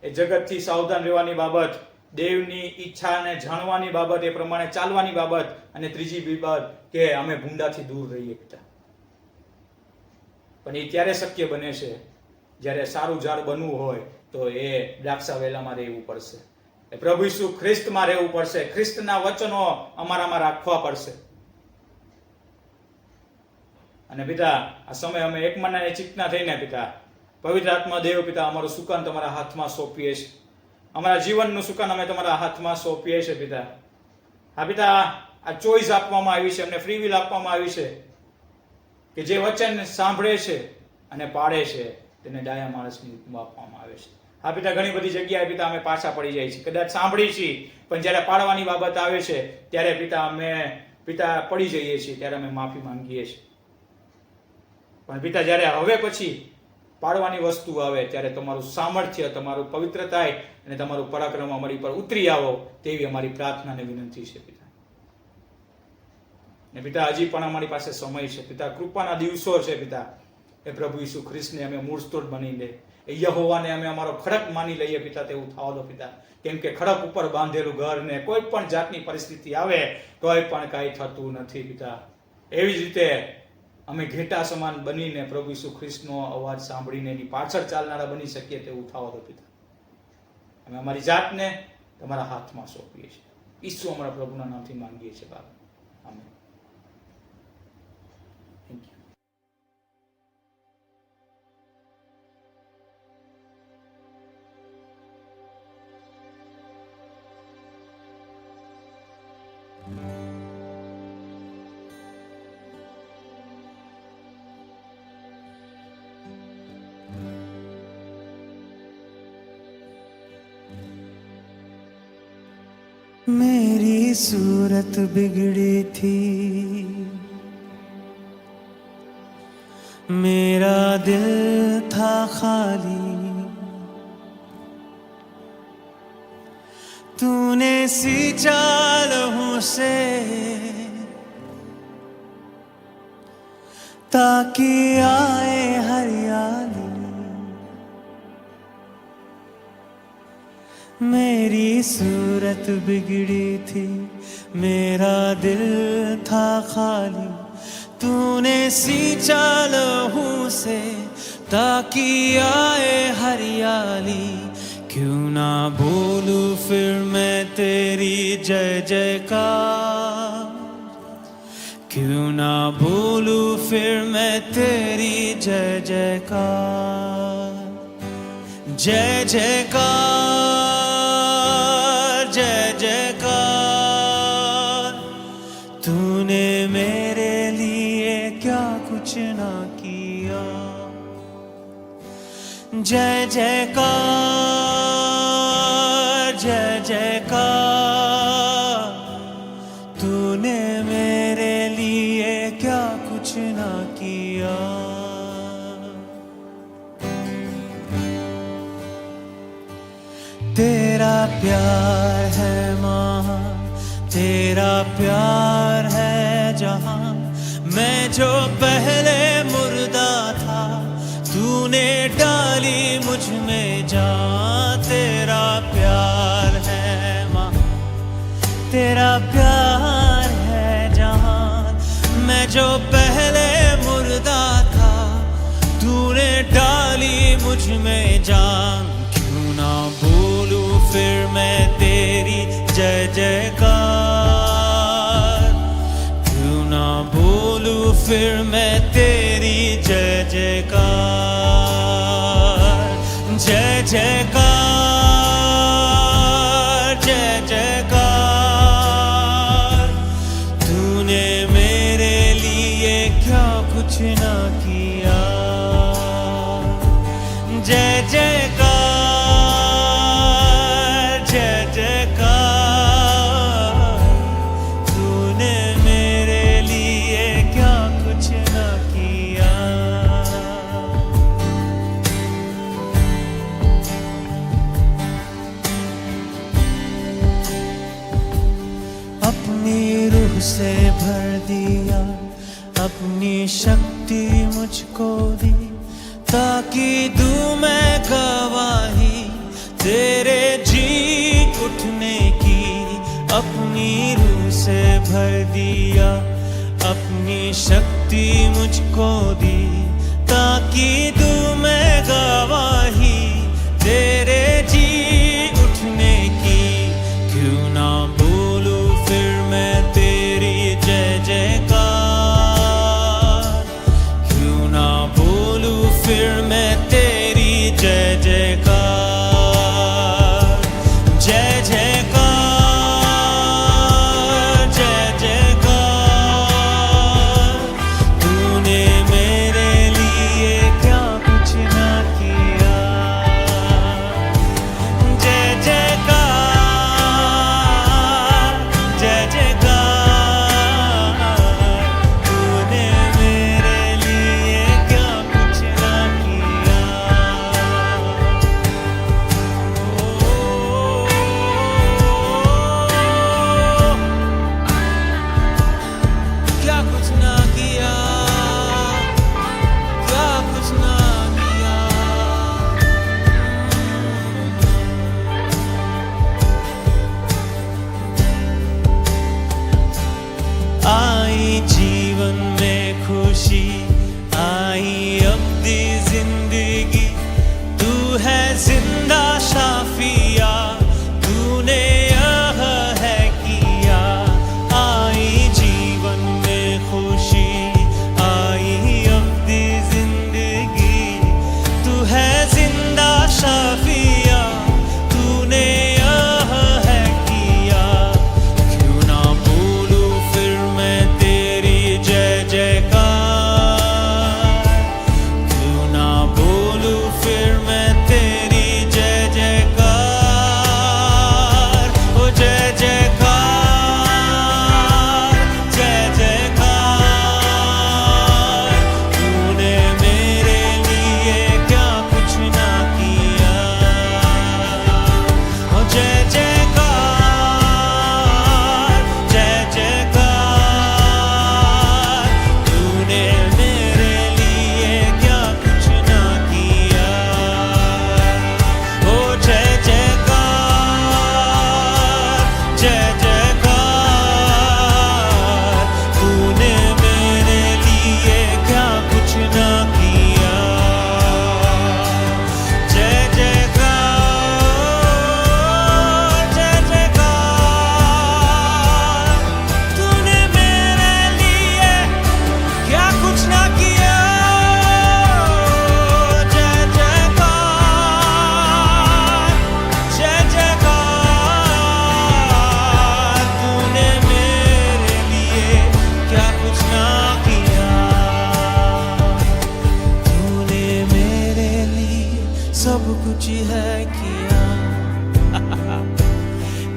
એ જગતથી સાવધાન રહેવાની બાબત, દેવની ઈચ્છાને જાણવાની બાબત, એ પ્રમાણે ચાલવાની બાબત, અને ત્રીજી બાબત કે અમે ભૂંડાથી દૂર રહીએ. પિતા, પણ એ ત્યારે શક્ય બને છે જ્યારે સારું ઝાડ બનવું હોય તો એ દ્રાક્ષા વેલામાં રહેવું પડશે. એ પ્રભુ ઈસુ ખ્રિસ્તમાં રહેવું પડશે. ખ્રિસ્તના વચનો અમારામાં રાખવા પડશે. અને પિતા, આ સમય અમે એક મન અને ચિત્તના થઈને પિતા, પવિત્ર આત્મા દેવ પિતા, અમારું સુકાન તમારા હાથમાં સોંપીએ છીએ. અમારા જીવનનું સુકાન અમે તમારા હાથમાં સોંપીએ છીએ. પિતા, હા પિતા, આ ચોઈસ આપવામાં આવી છે, અમને ફ્રી વિલ આપવામાં આવી છે કે જે વચન સાંભળે છે અને પાડે છે તેને ડાયા માણસની ઉપમા આપવામાં આવે છે. હા પિતા, ઘણી બધી જગ્યાએ પિતા અમે પાછા પડી જાય છે. કદાચ સાંભળી છીએ, પણ જ્યારે પાડવાની બાબત આવે છે ત્યારે પિતા અમે પડી જઈએ છીએ, ત્યારે અમે માફી માંગીએ છીએ. પણ પિતા, જ્યારે હવે પછી પાડવાની વસ્તુ આવે ત્યારે તમારું સામર્થ્ય, તમારું પવિત્રતા અને તમારું પરાક્રમ અમારી પર ઉતરી આવો, તેવી અમારી પ્રાર્થના અને વિનંતી છે. પિતા, ને પિતા, હજી પણ અમારી પાસે સમય છે. પિતા, કૃપાના દિવસો છે. પિતા, એ પ્રભુ ઈસુ ખ્રિસ્તને અમે મૂળસ્તોડ બની લે, એ યહોવાને અમે અમારો ખડક માની લઈએ. પિતા, તેવું થવા દો. પિતા, કેમ કે ખડક ઉપર બાંધેલું ઘર ને કોઈ પણ જાતની પરિસ્થિતિ આવે તોય પણ કાંઈ થતું નથી. પિતા, એવી જ રીતે અમે ઘેટા સમાન બનીને પ્રભુ ઈસુ ખ્રિસ્તનો અવાજ સાંભળીને એની પાછળ ચાલનારા બની શકીએ, તેવું થવા દો. પિતા, અમે અમારી જાતને તમારા હાથમાં સોંપીએ છીએ. ઈસુ અમારા પ્રભુના નામથી માંગીએ છીએ. બાપ, આમેન. Thank you. मेरी सूरत बिगड़ी थी, मेरा दिल था खाली, तूने सींचा लहू से ताकि आए हरियाली, मेरी सूरत बिगड़ी थी, मेरा दिल था खाली, तूने सींचा लहू से ताकि आए हरियाली। क्यों ना बोलूं फिर मैं तेरी जय जयकार, क्यों ना बोलूं फिर मैं तेरी जय जयकार। जय जयकार, जय जयकार, तूने मेरे लिए क्या कुछ ना किया। जय जयकार, जय जयकार, तूने मेरे लिए क्या कुछ ना किया। तेरा प्यार है महान, तेरा प्यार है जहां, मैं जो पहले मुर्दा था तूने डाली मुझ में जान। तेरा प्यार है महान, तेरा प्यार है जहां, मैं जो पहले मुर्दा था तूने डाली मुझ में जान। क्यों ना बोलूं फिर मैं तेरी जय जयकार, क्यों ना बोलूं फिर मैं तेरी जय जयकार। जय जयकार, जय जयकार, तूने मेरे ना किया। जय जयकार जय जयकार, तूने मेरे लिए क्या कुछ ना किया। अपनी रूह से भर दिया, अपनी शक्ति मुझको दी, ताकि दूं मैं गवाही तेरे जी उठने की। अपनी रूह से भर दिया, अपनी शक्ति मुझको दी, ताकि दूं मैं गवाही तेरे जी उठने की। क्यों ना बोलूं फिर मैं तेरी जय जयकार, क्यों ना बोलूं फिर मैं तेरी जय जयकार। जय जयकार जय जयकार, तूने मेरे लिए क्या कुछ ना किया। जय जयकार जय जयकार, तूने मेरे लिए क्या कुछ ना किया। क्या कुछ ना किया, क्या कुछ ना किया। आई जीवन में खुशी, आई अपनी जिंदगी, तू है जिंदा शाफिया, तूने यह है किया। आई जीवन में खुशी, आई अपनी जिंदगी, तू है जिंदा शाफिया, तूने यह है किया। क्यों ना बोलूं फिर मैं तेरी जय जयकार, क्यों ना बोलूं फिर मैं तेरी जय जयकार। ओ जय जयकार जय जयकार, तूने मेरे लिए क्या कुछ ना किया। ओ जय जयकार जय जयकार, तूने मेरे लिए क्या कुछ ना किया। ओ जय जयकार जय जयकार, तूने मेरे लिए क्या कुछ ना किया। जय जयकार जय जयकार, तूने मेरे लिए क्या कुछ ना किया। जय जयकार जय जयकार, तूने मेरे लिए क्या कुछ ना किया। तूने मेरे लिए सब कुछ है किया।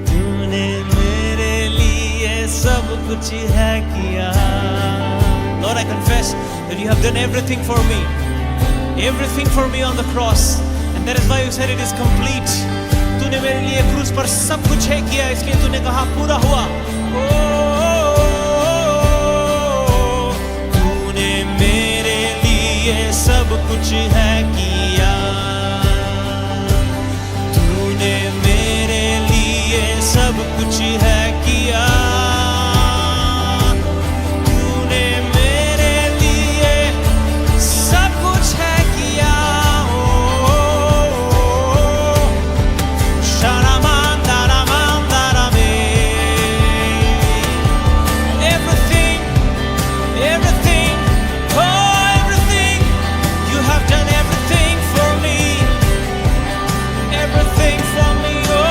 तूने मेरे लिए सब कुछ है किया। Lord, I confess that you have done everything for me on the cross, and that is why you said it is complete. तूने मेरे लिए क्रूस पर सब कुछ है किया, इसलिए तूने कहा पूरा हुआ। तूने मेरे लिए सब कुछ है किया, तूने मेरे लिए सब कुछ है किया। तूने मेरे लिए सब कुछ है किया। Everything, everything, oh everything, you have done everything for me, everything for me, oh।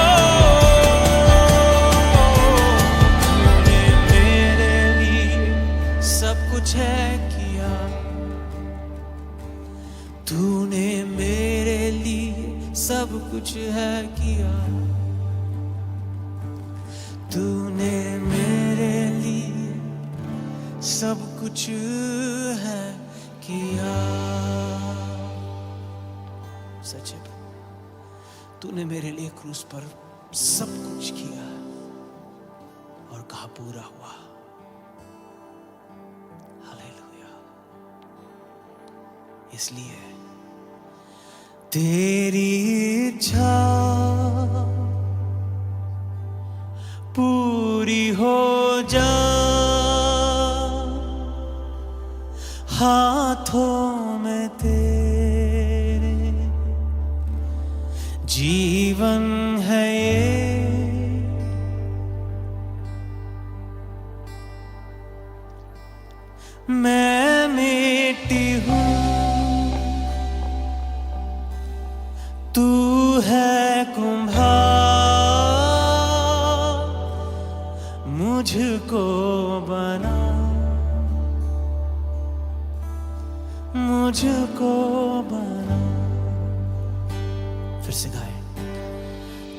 तूने मेरे लिए सब कुछ है किया। तूने मेरे लिए सब कुछ है किया, तूने मेरे लिए सब कुछ है किया। सच है, तूने मेरे लिए क्रूस पर सब कुछ किया और कहा पूरा हुआ। हालेलुया। इसलिए तेरी इच्छा पूरी हो जा, हाथों में तेरे जीवन है ये, मैं मिट्टी हूँ तू है कुम्हार, मुझको बना, मुझको बना। फिर से गाए।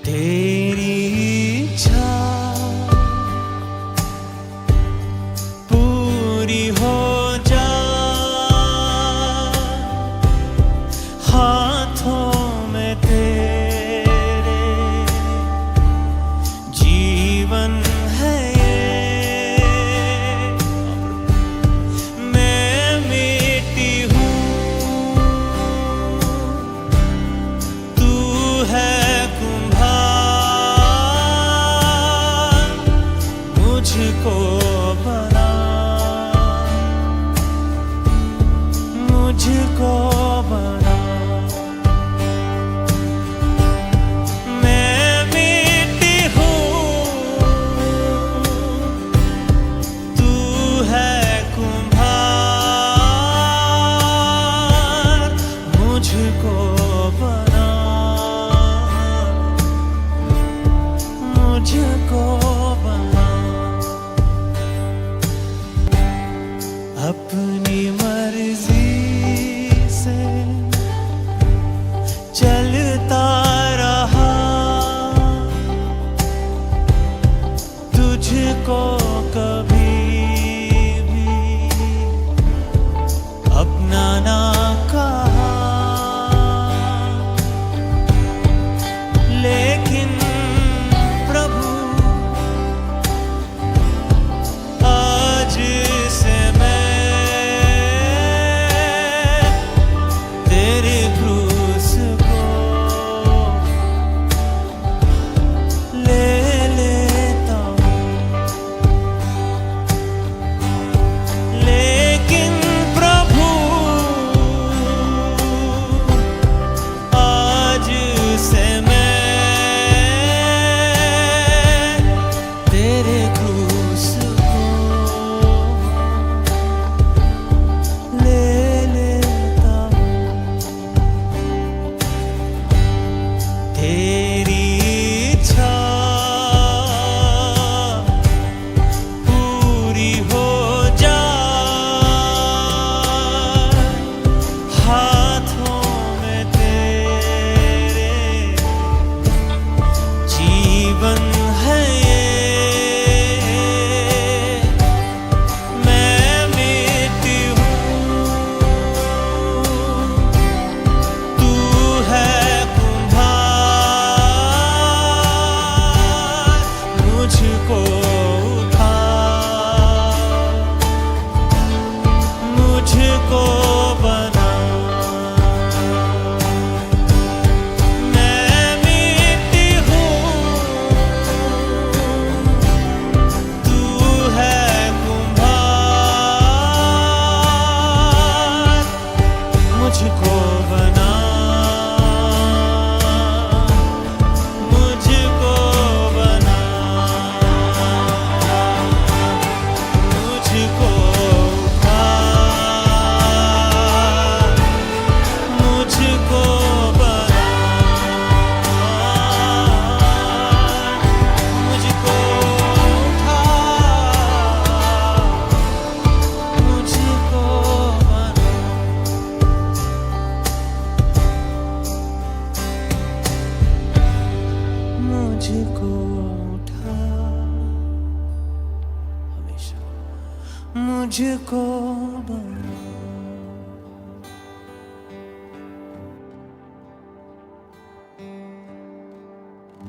तेरी इच्छा पूरी हो जा, हाथों में तेरे जीवन है ये, मैं मिट्टी हूँ तू है कुम्हार, मुझको बना, मुझको बना। मैं मिट्टी हूँ तू है कुम्हार, मुझको बना, मुझको बना। अपनी मर्जी